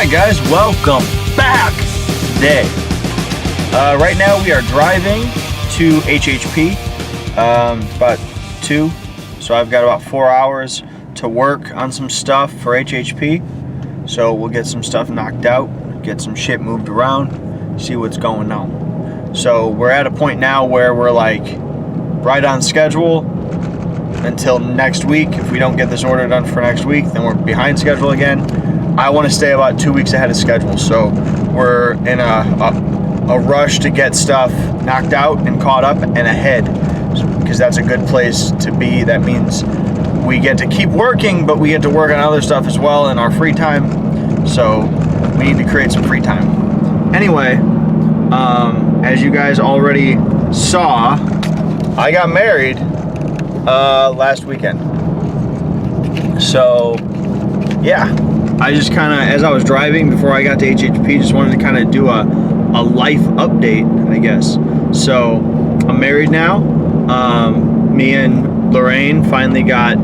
Alright guys, welcome back today. Right now we are driving to HHP. It's about 2, so I've got about 4 hours to work on some stuff for HHP. So we'll get some stuff knocked out, get some shit moved around, see what's going on. So we're at a point now where we're like right on schedule until next week. If we don't get this order done for next week, then we're behind schedule again. I want to stay about 2 weeks ahead of schedule, so we're in a rush to get stuff knocked out and caught up and ahead, because that's a good place to be. That means we get to keep working, but we get to work on other stuff as well in our free time, so we need to create some free time. Anyway, as you guys already saw, I got married last weekend. So yeah, I just kind of, as I was driving before I got to HHP, just wanted to kind of do a life update, I guess. So I'm married now. Me and Lorraine finally got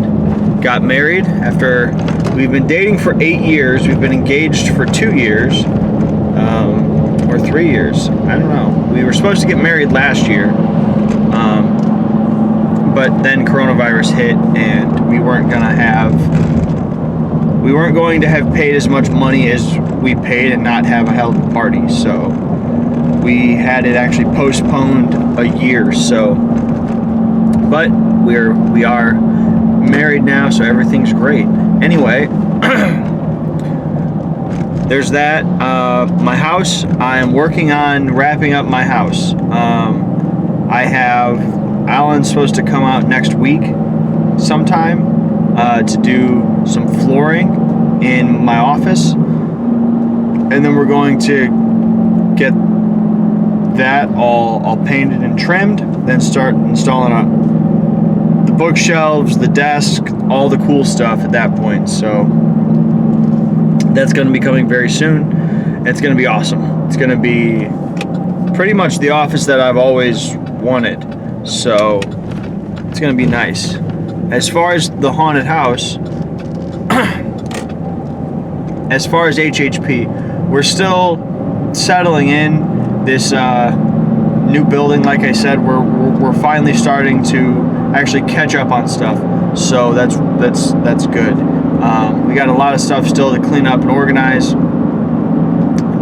married after we've been dating for 8 years. We've been engaged for 2 years, or 3 years. I don't know. We were supposed to get married last year. But then coronavirus hit, and we weren't going to have paid as much money as we paid and not have a hell of a party. So we had it actually postponed a year. So, but we are married now, so everything's great. Anyway, there's that. My house, I am working on wrapping up my house. Alan's supposed to come out next week sometime to do some flooring in my office, and then we're going to get that all painted and trimmed, then start installing the bookshelves, the desk, all the cool stuff at that point. So that's going to be coming very soon. It's going to be awesome. It's going to be pretty much the office that I've always wanted. So it's going to be nice. As far as the haunted house, as far as HHP, we're still settling in this new building. Like I said, we're finally starting to actually catch up on stuff. So that's good. We got a lot of stuff still to clean up and organize,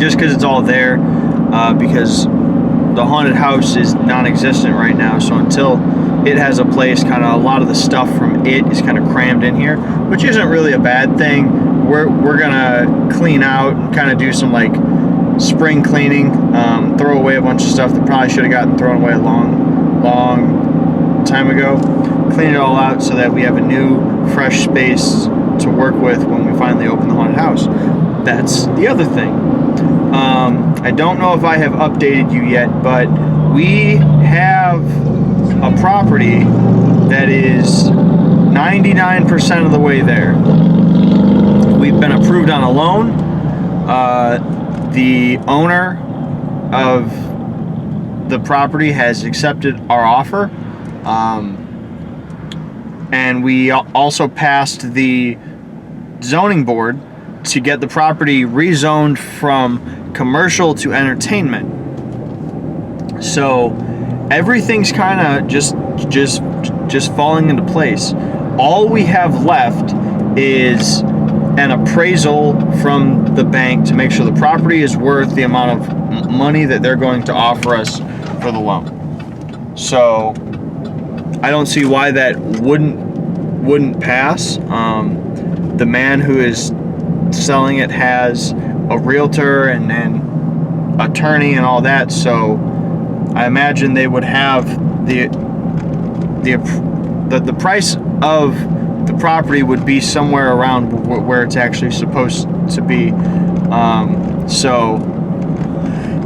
just because it's all there, because the haunted house is non-existent right now. So until it has a place, kind of a lot of the stuff from it is kind of crammed in here, which isn't really a bad thing. We're gonna clean out and kind of do some like spring cleaning, throw away a bunch of stuff that probably should have gotten thrown away a long time ago. Clean it all out so that we have a new, fresh space to work with when we finally open the haunted house. That's the other thing. I don't know if I have updated you yet, but we have a property that is 99% of the way there. We've been approved on a loan. The owner of the property has accepted our offer. And we also passed the zoning board to get the property rezoned from commercial to entertainment. So everything's kind of just falling into place. All we have left is an appraisal from the bank to make sure the property is worth the amount of money that they're going to offer us for the loan. So I don't see why that wouldn't pass. The man who is selling it has a realtor and attorney and all that, so I imagine they would have the price of the property would be somewhere around where it's actually supposed to be. So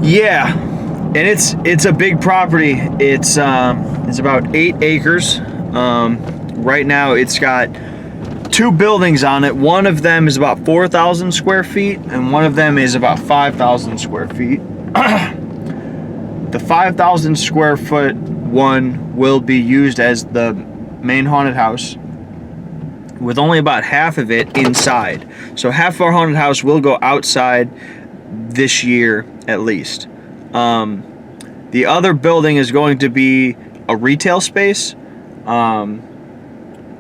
yeah, and it's a big property. It's about 8 acres. Right now it's got 2 buildings on it. One of them is about 4,000 square feet, and one of them is about 5,000 square feet. The 5,000 square foot one will be used as the main haunted house. with only about half of it inside. So half of our haunted house will go outside this year at least. The other building is going to be a retail space.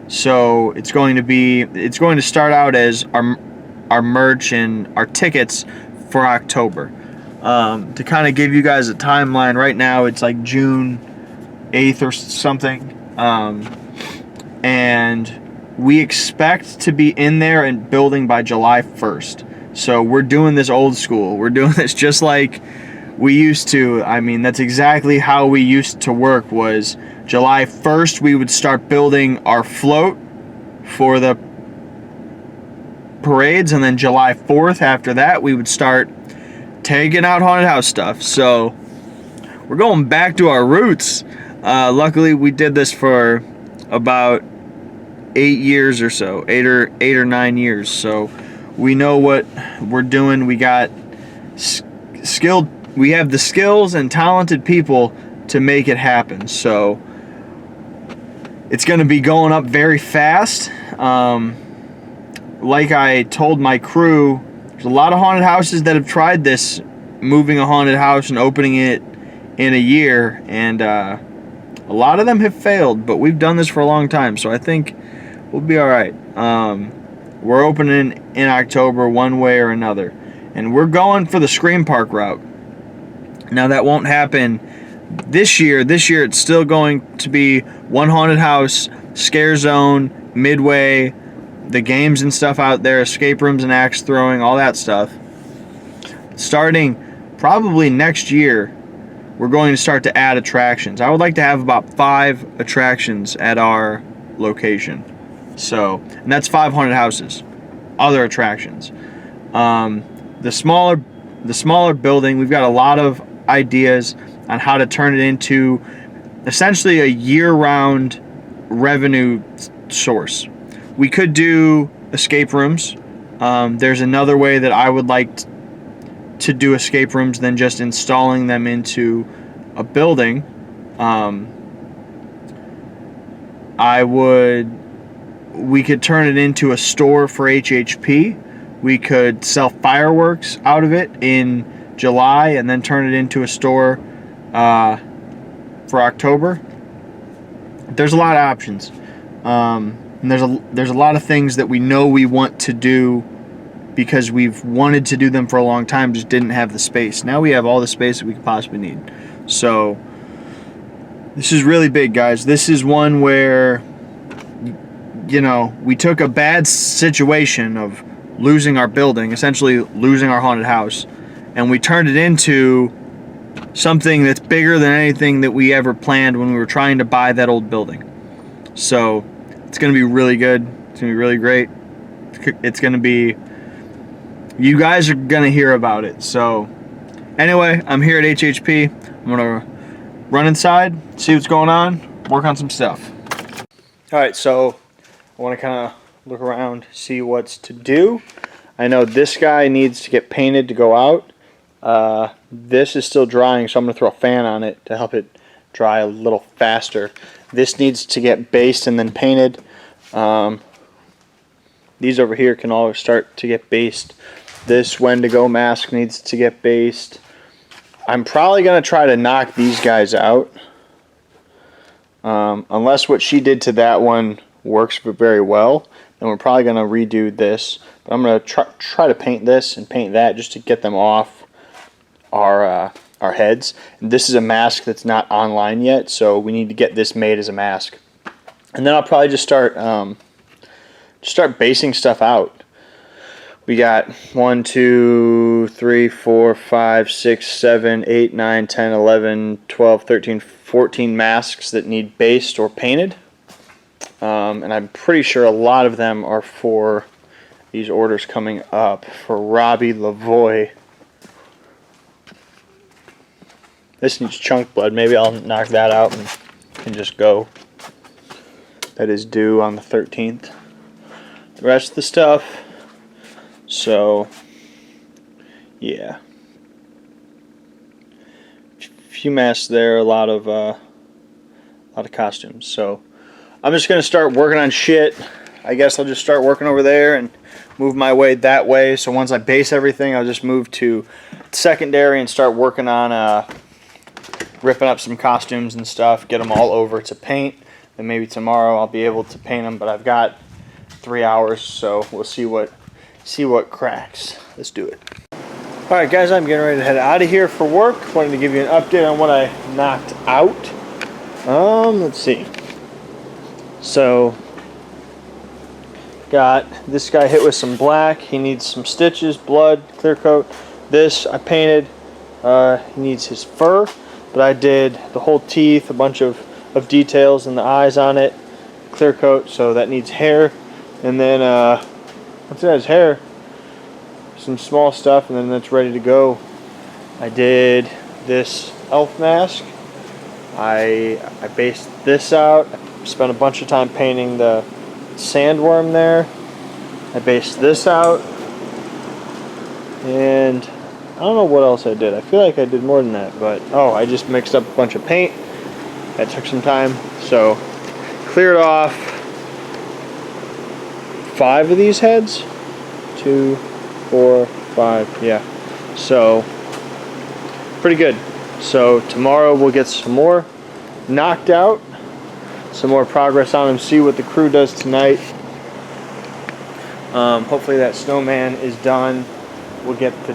So it's going to start out as our merch and our tickets for October. To kind of give you guys a timeline, right now it's like June 8th or something. And we expect to be in there and building by July 1st. So we're doing this old school. We're doing this just like we used to. I mean, that's exactly how we used to work. Was July 1st we would start building our float for the parades, and then July 4th after that we would start taking out haunted house stuff. So we're going back to our roots. Luckily we did this for about 8 years or so, 8 or 9 years. So we know what we're doing. We got we have the skills and talented people to make it happen. So it's going to be going up very fast. Like I told my crew, there's a lot of haunted houses that have tried this, moving a haunted house and opening it in a year, and a lot of them have failed, but we've done this for a long time, so I think we'll be all right. We're opening in October one way or another, and we're going for the Scream Park route. Now that won't happen this year. This year it's still going to be one haunted house, scare zone, midway, the games and stuff out there, escape rooms and axe throwing, all that stuff. Starting probably next year, we're going to start to add attractions. I would like to have about 5 attractions at our location. So, and that's 5 haunted houses, other attractions. The smaller building, we've got a lot of ideas on how to turn it into essentially a year-round revenue source. We could do escape rooms. There's another way that I would like to do escape rooms than just installing them into a building. We could turn it into a store for HHP. We could sell fireworks out of it in July and then turn it into a store for October. There's a lot of options. And there's a lot of things that we know we want to do because we've wanted to do them for a long time, just didn't have the space. Now we have all the space that we could possibly need. So this is really big, guys. This is one where, you know, we took a bad situation of losing our building, essentially losing our haunted house, and we turned it into something that's bigger than anything that we ever planned when we were trying to buy that old building. So it's going to be really good. It's going to be really great. It's going to be... You guys are going to hear about it. So anyway, I'm here at HHP. I'm going to run inside, see what's going on, work on some stuff. All right, so I want to kind of look around, see what's to do. I know this guy needs to get painted to go out. This is still drying, so I'm going to throw a fan on it to help it dry a little faster. This needs to get based and then painted. These over here can all start to get based. This Wendigo mask needs to get based. I'm probably going to try to knock these guys out. Unless what she did to that one works very well, then we're probably going to redo this. But I'm going to try to paint this and paint that just to get them off our heads. And this is a mask that's not online yet, so we need to get this made as a mask. And then I'll probably just start basing stuff out. We got 1, 2, 3, 4, 5, 6, 7, 8, 9, 10, 11, 12, 13, 14 masks that need based or painted. And I'm pretty sure a lot of them are for these orders coming up for Robbie Lavoie. This needs chunk blood. Maybe I'll knock that out and just go. That is due on the 13th. The rest of the stuff. So, yeah. Few masks there, a lot of costumes. So, I'm just gonna start working on shit. I guess I'll just start working over there and move my way that way. So once I base everything, I'll just move to secondary and start working on ripping up some costumes and stuff, get them all over to paint. Then maybe tomorrow I'll be able to paint them, but I've got 3 hours, so we'll see what cracks. Let's do it. All right, guys, I'm getting ready to head out of here for work. Wanted to give you an update on what I knocked out. Let's see. So, got this guy hit with some black. He needs some stitches, blood, clear coat. This I painted. He needs his fur, but I did the whole teeth, a bunch of details and the eyes on it, clear coat. So that needs hair, and then once it has hair, some small stuff, and then that's ready to go. I did this elf mask. I based this out. I spent a bunch of time painting the sandworm there. I based this out, and I don't know what else I did. I feel like I did more than that, but oh, I just mixed up a bunch of paint. That took some time, so cleared off 5 of these heads. 2, 4, 5, yeah. So pretty good. So tomorrow we'll get some more knocked out, some more progress on them, see what the crew does tonight. Hopefully that snowman is done. We'll get the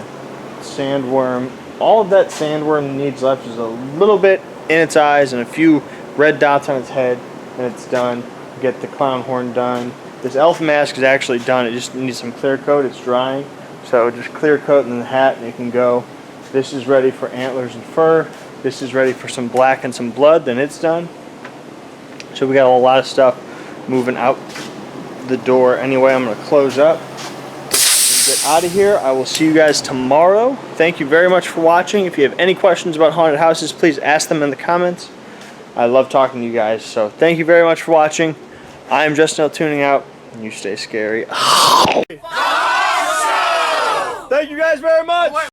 sandworm. All of that sandworm needs left is a little bit in its eyes and a few red dots on its head, and it's done. Get the clown horn done. This elf mask is actually done. It just needs some clear coat. It's drying, so just clear coat and the hat, and it can go. This is ready for antlers and fur. This is ready for some black and some blood. Then it's done. So we got a lot of stuff moving out the door. Anyway, I'm going to close up and get out of here. I will see you guys tomorrow. Thank you very much for watching. If you have any questions about haunted houses, please ask them in the comments. I love talking to you guys. So thank you very much for watching. I am Justin L. tuning out, and you stay scary. Thank you guys very much.